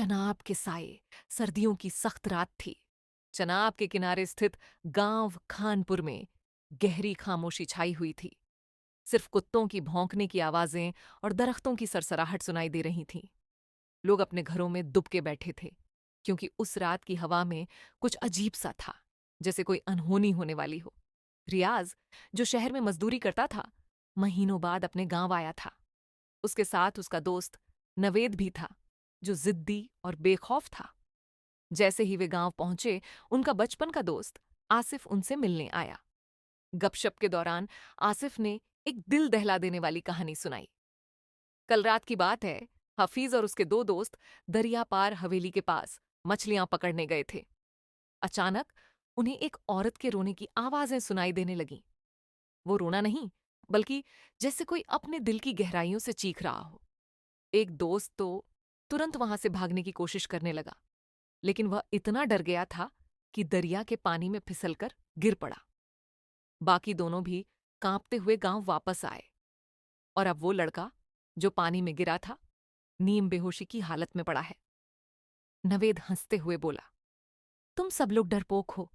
चनाब के साए, सर्दियों की सख्त रात थी। चनाब के किनारे स्थित गांव खानपुर में गहरी खामोशी छाई हुई थी। सिर्फ कुत्तों की भौंकने की आवाजें और दरख्तों की सरसराहट सुनाई दे रही थीं। लोग अपने घरों में दुबके बैठे थे, क्योंकि उस रात की हवा में कुछ अजीब सा था, जैसे कोई अनहोनी होने वाली हो। रियाज, जो शहर में मजदूरी करता था, महीनों बाद अपने गांव आया था। उसके साथ उसका दोस्त नवेद भी था, जो जिद्दी और बेखौफ था। जैसे ही वे गांव पहुंचे, उनका बचपन का दोस्त आसिफ उनसे मिलने आया। गपशप के दौरान आसिफ ने एक दिल दहला देने वाली कहानी सुनाई। कल रात की बात है, हफीज और उसके दो दोस्त दरिया पार हवेली के पास मछलियां पकड़ने गए थे। अचानक उन्हें एक औरत के रोने की आवाजें सुनाई देने लगीं। वो रोना नहीं, बल्कि जैसे कोई अपने दिल की गहराइयों से चीख रहा हो। एक दोस्त तो तुरंत वहां से भागने की कोशिश करने लगा, लेकिन वह इतना डर गया था कि दरिया के पानी में फिसलकर गिर पड़ा। बाकी दोनों भी कांपते हुए गांव वापस आए, और अब वो लड़का जो पानी में गिरा था, नीम बेहोशी की हालत में पड़ा है। नवेद हंसते हुए बोला, तुम सब लोग डरपोक हो।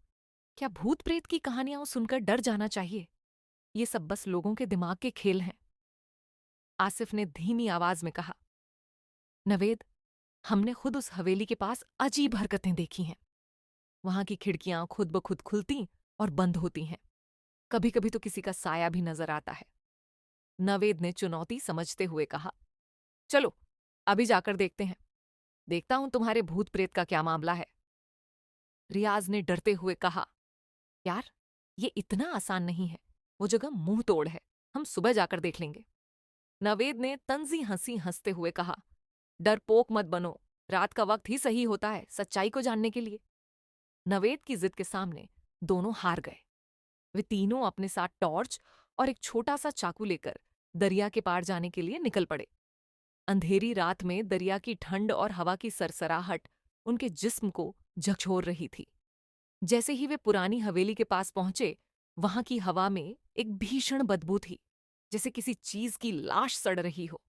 क्या भूत प्रेत की कहानियां सुनकर डर जाना चाहिए? ये सब बस लोगों के दिमाग के खेल हैं। आसिफ ने धीमी आवाज में कहा, नवेद, हमने खुद उस हवेली के पास अजीब हरकतें देखी हैं। वहां की खिड़कियां खुद ब खुद खुलती और बंद होती हैं। कभी कभी तो किसी का साया भी नजर आता है। नवेद ने चुनौती समझते हुए कहा, चलो अभी जाकर देखते हैं। देखता हूं तुम्हारे भूत प्रेत का क्या मामला है। रियाज ने डरते हुए कहा, यार, ये इतना आसान नहीं है। वो जगह मुंह तोड़ है। हम सुबह जाकर देख लेंगे। नवेद ने तंजी हंसी हंसते हुए कहा, डरपोक मत बनो। रात का वक्त ही सही होता है सच्चाई को जानने के लिए। नवेद की जिद के सामने दोनों हार गए। वे तीनों अपने साथ टॉर्च और एक छोटा सा चाकू लेकर दरिया के पार जाने के लिए निकल पड़े। अंधेरी रात में दरिया की ठंड और हवा की सरसराहट उनके जिस्म को झकझोर रही थी। जैसे ही वे पुरानी हवेली के पास पहुंचे, वहां की हवा में एक भीषण बदबू थी, जैसे किसी चीज की लाश सड़ रही हो।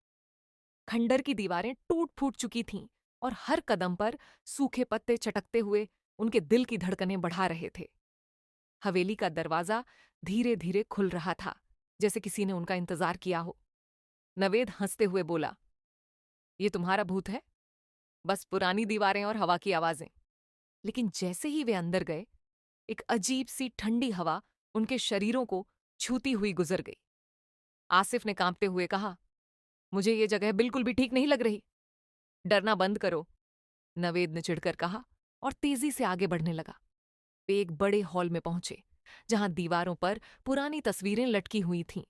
खंडर की दीवारें टूट फूट चुकी थीं, और हर कदम पर सूखे पत्ते चटकते हुए उनके दिल की धड़कनें बढ़ा रहे थे। हवेली का दरवाजा धीरे धीरे खुल रहा था, जैसे किसी ने उनका इंतजार किया हो। नवेद हंसते हुए बोला, ये तुम्हारा भूत है? बस पुरानी दीवारें और हवा की आवाजें। लेकिन जैसे ही वे अंदर गए, एक अजीब सी ठंडी हवा उनके शरीरों को छूती हुई गुजर गई। आसिफ ने कांपते हुए कहा, मुझे ये जगह बिल्कुल भी ठीक नहीं लग रही। डरना बंद करो, नवेद ने चिढ़कर कहा, और तेजी से आगे बढ़ने लगा। वे एक बड़े हॉल में पहुंचे, जहां दीवारों पर पुरानी तस्वीरें लटकी हुई थीं।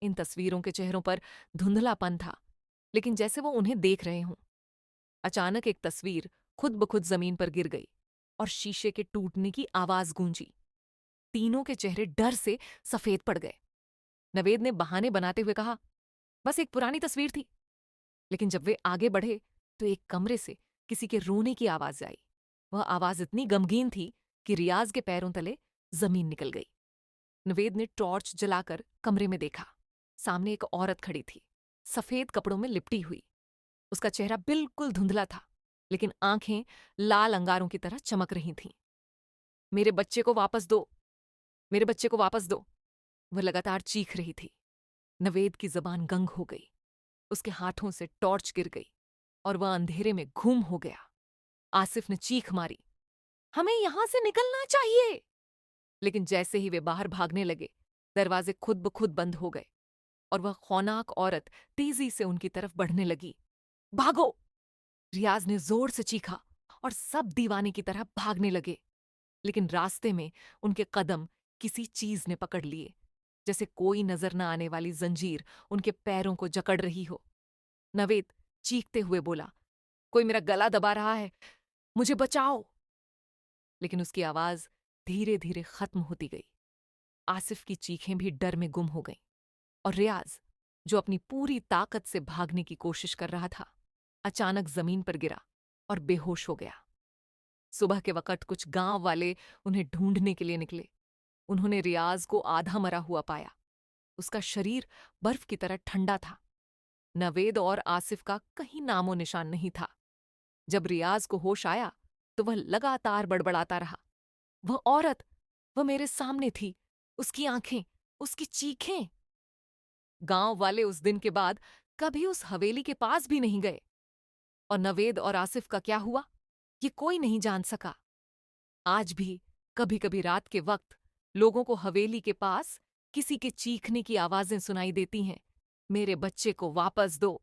इन तस्वीरों के चेहरों पर धुंधलापन था, लेकिन जैसे वो उन्हें देख रहे हों। अचानक एक तस्वीर खुद ब खुद जमीन पर गिर गई, और शीशे के टूटने की आवाज गूंजी। तीनों के चेहरे डर से सफेद पड़ गए। नवेद ने बहाने बनाते हुए कहा, बस एक पुरानी तस्वीर थी। लेकिन जब वे आगे बढ़े, तो एक कमरे से किसी के रोने की आवाज आई। वह आवाज इतनी गमगीन थी कि रियाज के पैरों तले जमीन निकल गई। नवेद ने टॉर्च जलाकर कमरे में देखा। सामने एक औरत खड़ी थी, सफेद कपड़ों में लिपटी हुई। उसका चेहरा बिल्कुल धुंधला था, लेकिन आंखें लाल अंगारों की तरह चमक रही थीं। मेरे बच्चे को वापस दो, मेरे बच्चे को वापस दो, वह लगातार चीख रही थी। नवेद की जबान गंग हो गई। उसके हाथों से टॉर्च गिर गई, और वह अंधेरे में गुम हो गया। आसिफ ने चीख मारी, हमें यहां से निकलना चाहिए। लेकिन जैसे ही वे बाहर भागने लगे, दरवाजे खुद ब खुद बंद हो गए, और वह खौनाक औरत तेजी से उनकी तरफ बढ़ने लगी। भागो! रियाज ने जोर से चीखा, और सब दीवाने की तरह भागने लगे। लेकिन रास्ते में उनके कदम किसी चीज ने पकड़ लिए, जैसे कोई नजर न आने वाली जंजीर उनके पैरों को जकड़ रही हो। नवेद चीखते हुए बोला, कोई मेरा गला दबा रहा है, मुझे बचाओ। लेकिन उसकी आवाज धीरे धीरे खत्म होती गई। आसिफ की चीखें भी डर में गुम हो गईं, और रियाज, जो अपनी पूरी ताकत से भागने की कोशिश कर रहा था, अचानक जमीन पर गिरा और बेहोश हो गया। सुबह के वक्त कुछ गांव वाले उन्हें ढूंढने के लिए निकले। उन्होंने रियाज को आधा मरा हुआ पाया। उसका शरीर बर्फ की तरह ठंडा था। नवेद और आसिफ का कहीं नामो निशान नहीं था। जब रियाज को होश आया तो वह लगातार बड़बड़ाता रहा। वह औरत, वह मेरे सामने थी, उसकी आंखें, उसकी चीखें। गांव वाले उस दिन के बाद कभी उस हवेली के पास भी नहीं गए। और नवेद और आसिफ का क्या हुआ, ये कोई नहीं जान सका। आज भी कभी कभी रात के वक्त लोगों को हवेली के पास किसी के चीखने की आवाजें सुनाई देती हैं, मेरे बच्चे को वापस दो,